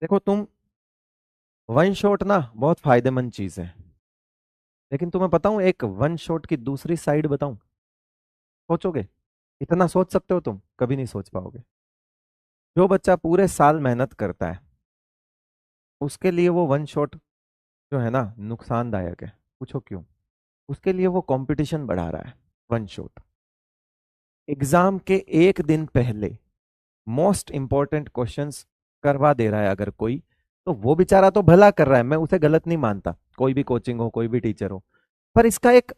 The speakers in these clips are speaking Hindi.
देखो तुम, वन शॉट ना बहुत फायदेमंद चीज है। लेकिन तुम्हें बताऊं, एक वन शॉट की दूसरी साइड बताऊं? सोचोगे? इतना सोच सकते हो तुम? कभी नहीं सोच पाओगे। जो बच्चा पूरे साल मेहनत करता है, उसके लिए वो वन शॉट जो है ना, नुकसानदायक है। पूछो क्यों? उसके लिए वो कंपटीशन बढ़ा रहा है। वन शॉट एग्जाम के एक दिन पहले मोस्ट इंपॉर्टेंट क्वेश्चंस करवा दे रहा है अगर कोई, तो वो बेचारा तो भला कर रहा है, मैं उसे गलत नहीं मानता। कोई भी कोचिंग हो, कोई भी टीचर हो, पर इसका एक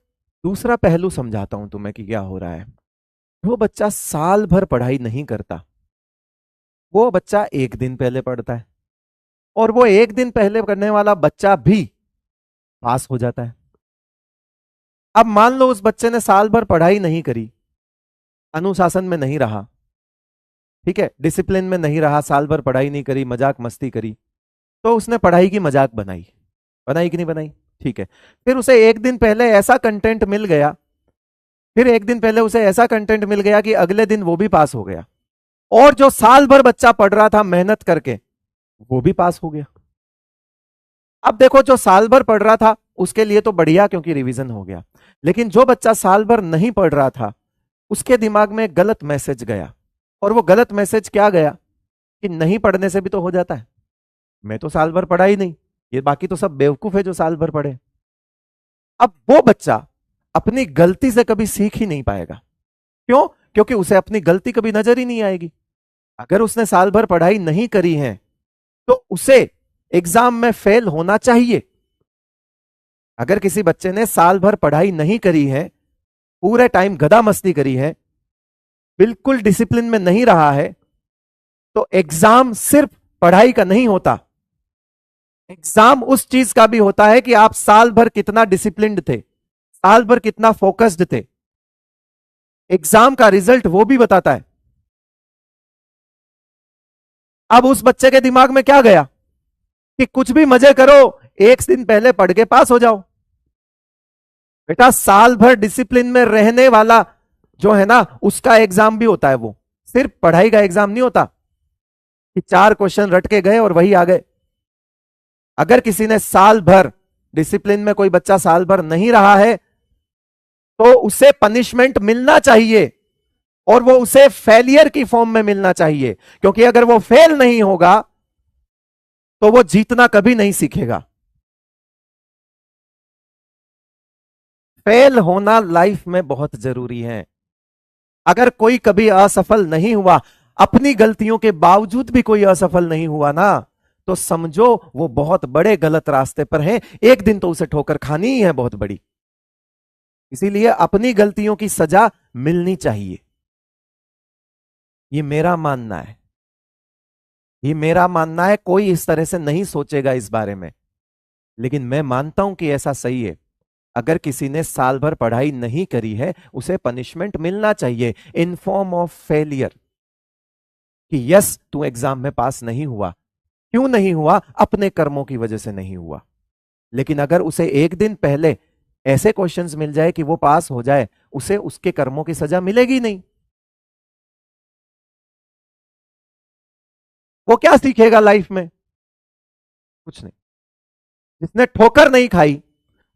दूसरा पहलू समझाता हूं तुम्हें कि क्या हो रहा है। वो बच्चा साल भर पढ़ाई नहीं करता, वो बच्चा एक दिन पहले पढ़ता है, और वो एक दिन पहले करने वाला बच्चा भी पास हो जाता है। अब मान लो उस बच्चे ने साल भर पढ़ाई नहीं करी, अनुशासन में नहीं रहा, ठीक है, डिसिप्लिन में नहीं रहा, साल भर पढ़ाई नहीं करी, मजाक मस्ती करी, तो उसने पढ़ाई की मजाक बनाई। बनाई कि नहीं बनाई? ठीक है। फिर उसे एक दिन पहले ऐसा कंटेंट मिल गया, फिर एक दिन पहले उसे ऐसा कंटेंट मिल गया कि अगले दिन वो भी पास हो गया, और जो साल भर बच्चा पढ़ रहा था मेहनत करके, वो भी पास हो गया। अब देखो, जो साल भर पढ़ रहा था उसके लिए तो बढ़िया, क्योंकि रिवीजन हो गया। लेकिन जो बच्चा साल भर नहीं पढ़ रहा था, उसके दिमाग में गलत मैसेज गया। और वो गलत मैसेज क्या गया? कि नहीं पढ़ने से भी तो हो जाता है, मैं तो साल भर पढ़ा ही नहीं, ये बाकी तो सब बेवकूफ है जो साल भर पढ़े। अब वो बच्चा अपनी गलती से कभी सीख ही नहीं पाएगा। क्यों? क्योंकि उसे अपनी गलती कभी नजर ही नहीं आएगी। अगर उसने साल भर पढ़ाई नहीं करी है, तो उसे एग्जाम में फेल होना चाहिए। अगर किसी बच्चे ने साल भर पढ़ाई नहीं करी है, पूरे टाइम गधा मस्ती करी है, बिल्कुल डिसिप्लिन में नहीं रहा है, तो एग्जाम सिर्फ पढ़ाई का नहीं होता। एग्जाम उस चीज का भी होता है कि आप साल भर कितना डिसिप्लिन्ड थे, साल भर कितना फोकस्ड थे। एग्जाम का रिजल्ट वो भी बताता है। अब उस बच्चे के दिमाग में क्या गया? कि कुछ भी मजे करो, एक दिन पहले पढ़ के पास हो जाओ। बेटा, साल भर डिसिप्लिन में रहने वाला जो है ना, उसका एग्जाम भी होता है। वो सिर्फ पढ़ाई का एग्जाम नहीं होता कि चार क्वेश्चन रट के गए और वही आ गए। अगर किसी ने साल भर डिसिप्लिन में, कोई बच्चा साल भर नहीं रहा है, तो उसे पनिशमेंट मिलना चाहिए, और वो उसे फेलियर की फॉर्म में मिलना चाहिए। क्योंकि अगर वो फेल नहीं होगा, तो वो जीतना कभी नहीं सीखेगा। फेल होना लाइफ में बहुत जरूरी है। अगर कोई कभी असफल नहीं हुआ, अपनी गलतियों के बावजूद भी कोई असफल नहीं हुआ ना, तो समझो वो बहुत बड़े गलत रास्ते पर है। एक दिन तो उसे ठोकर खानी ही है बहुत बड़ी। इसीलिए अपनी गलतियों की सजा मिलनी चाहिए। ये मेरा मानना है, ये मेरा मानना है। कोई इस तरह से नहीं सोचेगा इस बारे में, लेकिन मैं मानता हूं कि ऐसा सही है। अगर किसी ने साल भर पढ़ाई नहीं करी है, उसे पनिशमेंट मिलना चाहिए इन फॉर्म ऑफ फेलियर। कि यस, तू एग्जाम में पास नहीं हुआ। क्यों नहीं हुआ? अपने कर्मों की वजह से नहीं हुआ। लेकिन अगर उसे एक दिन पहले ऐसे क्वेश्चंस मिल जाए कि वो पास हो जाए, उसे उसके कर्मों की सजा मिलेगी नहीं। वो क्या सीखेगा लाइफ में? कुछ नहीं। जिसने ठोकर नहीं खाई,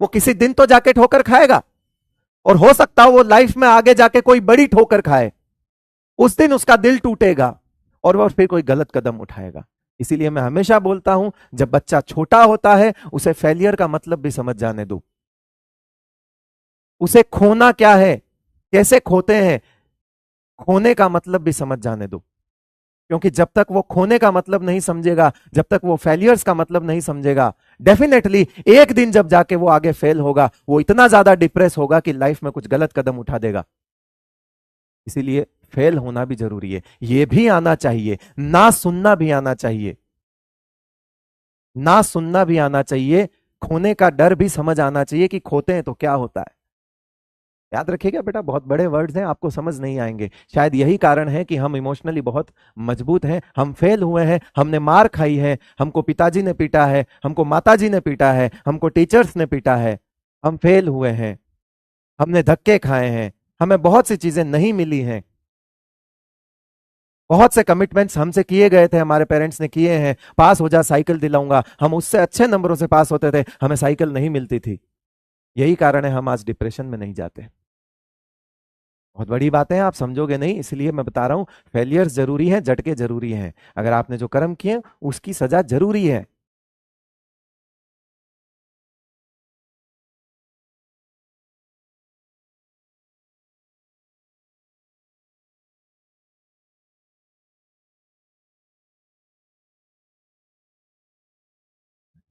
वो किसी दिन तो जाके ठोकर खाएगा, और हो सकता है वो लाइफ में आगे जाके कोई बड़ी ठोकर खाए। उस दिन उसका दिल टूटेगा, और वह फिर कोई गलत कदम उठाएगा। इसीलिए मैं हमेशा बोलता हूं, जब बच्चा छोटा होता है, उसे फेलियर का मतलब भी समझ जाने दो। उसे खोना क्या है, कैसे खोते हैं, खोने का मतलब भी समझ जाने दो। क्योंकि जब तक वो खोने का मतलब नहीं समझेगा, जब तक वो फेलियर्स का मतलब नहीं समझेगा, डेफिनेटली एक दिन जब जाके वो आगे फेल होगा, वो इतना ज्यादा डिप्रेस होगा कि लाइफ में कुछ गलत कदम उठा देगा। इसीलिए फेल होना भी जरूरी है, ये भी आना चाहिए, ना सुनना भी आना चाहिए। ना सुनना भी आना चाहिए, खोने का डर भी समझ आना चाहिए कि खोते हैं तो क्या होता है। याद रखिएगा बेटा, बहुत बड़े वर्ड्स हैं, आपको समझ नहीं आएंगे। शायद यही कारण है कि हम इमोशनली बहुत मजबूत हैं। हम फेल हुए हैं, हमने मार खाई है, हमको पिताजी ने पीटा है, हमको माताजी ने पीटा है, हमको टीचर्स ने पीटा है, हम फेल हुए हैं, हमने धक्के खाए हैं, हमें बहुत सी चीजें नहीं मिली हैं। बहुत से कमिटमेंट्स हमसे किए गए थे, हमारे पेरेंट्स ने किए हैं, पास हो जा साइकिल दिलाऊंगा, हम उससे अच्छे नंबरों से पास होते थे, हमें साइकिल नहीं मिलती थी। यही कारण है हम आज डिप्रेशन में नहीं जाते। बहुत बड़ी बात है, आप समझोगे नहीं, इसलिए मैं बता रहा हूं, फेलियर्स जरूरी है, झटके जरूरी हैं। अगर आपने जो कर्म किए उसकी सजा जरूरी है।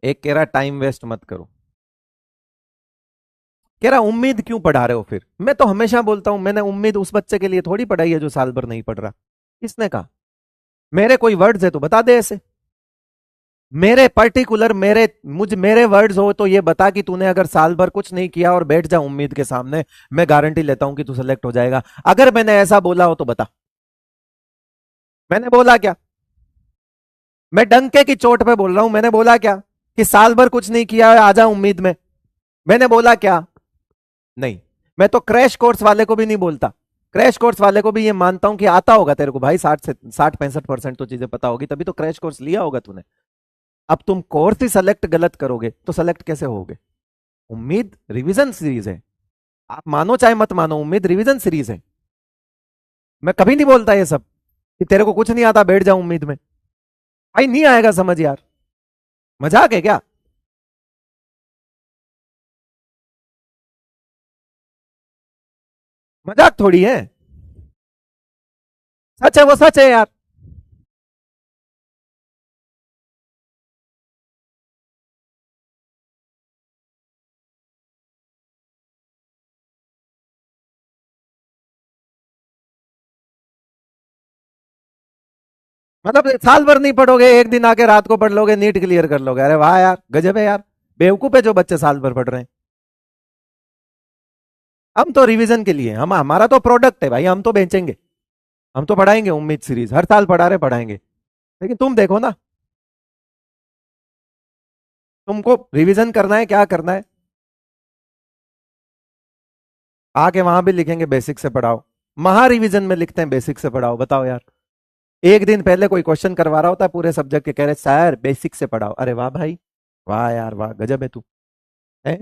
एक कह रहा टाइम वेस्ट मत करो, कह रहा उम्मीद क्यों पढ़ा रहे हो फिर। मैं तो हमेशा बोलता हूं, मैंने उम्मीद उस बच्चे के लिए थोड़ी पढ़ाई है जो साल भर नहीं पढ़ रहा। किसने कहा? मेरे कोई वर्ड्स है तो बता दे ऐसे, मेरे पर्टिकुलर, मेरे वर्ड्स हो तो ये बता कि तूने अगर साल भर कुछ नहीं किया और बैठ जा उम्मीद के सामने, मैं गारंटी लेता हूं कि तू सेलेक्ट हो जाएगा। अगर मैंने ऐसा बोला हो तो बता, मैंने बोला क्या? मैं डंके की चोट पे बोल रहा हूं, मैंने बोला क्या कि साल भर कुछ नहीं किया है आजा उम्मीद में? मैंने बोला क्या? नहीं। मैं तो क्रैश कोर्स वाले को भी नहीं बोलता, क्रैश कोर्स वाले को भी ये मानता हूं कि आता होगा तेरे को भाई, 60 65% तो चीजें पता होगी, तभी तो क्रैश कोर्स लिया होगा तूने। अब तुम कोर्स ही सेलेक्ट गलत करोगे तो सेलेक्ट कैसे होगे? उम्मीद रिवीजन सीरीज है, आप मानो चाहे मत मानो, उम्मीद रिवीजन सीरीज है। मैं कभी नहीं बोलता ये सब कि तेरे को कुछ नहीं आता बैठ जा उम्मीद में। भाई नहीं आएगा समझ यार, मजाक है क्या? मजाक थोड़ी है, सच है, वो सच है यार। मतलब साल भर नहीं पढ़ोगे, एक दिन आके रात को पढ़ लोगे, नीट क्लियर कर लोगे? अरे वाह यार, गजब है यार। बेवकूफ है जो बच्चे साल भर पढ़ रहे हैं। हम तो रिवीजन के लिए, हम हमारा तो प्रोडक्ट है भाई, हम तो बेचेंगे, हम तो पढ़ाएंगे उम्मीद सीरीज, हर साल पढ़ा रहे पढ़ाएंगे। लेकिन तुम देखो ना, तुमको रिवीजन करना है, क्या करना है? आके वहां भी लिखेंगे बेसिक से पढ़ाओ, महा रिवीजन में लिखते हैं बेसिक से पढ़ाओ। बताओ यार, एक दिन पहले कोई क्वेश्चन करवा रहा होता है पूरे सब्जेक्ट के, कह रहे सर बेसिक से पढ़ाओ। अरे वाह भाई, वाह यार वाह, गजब है तू। है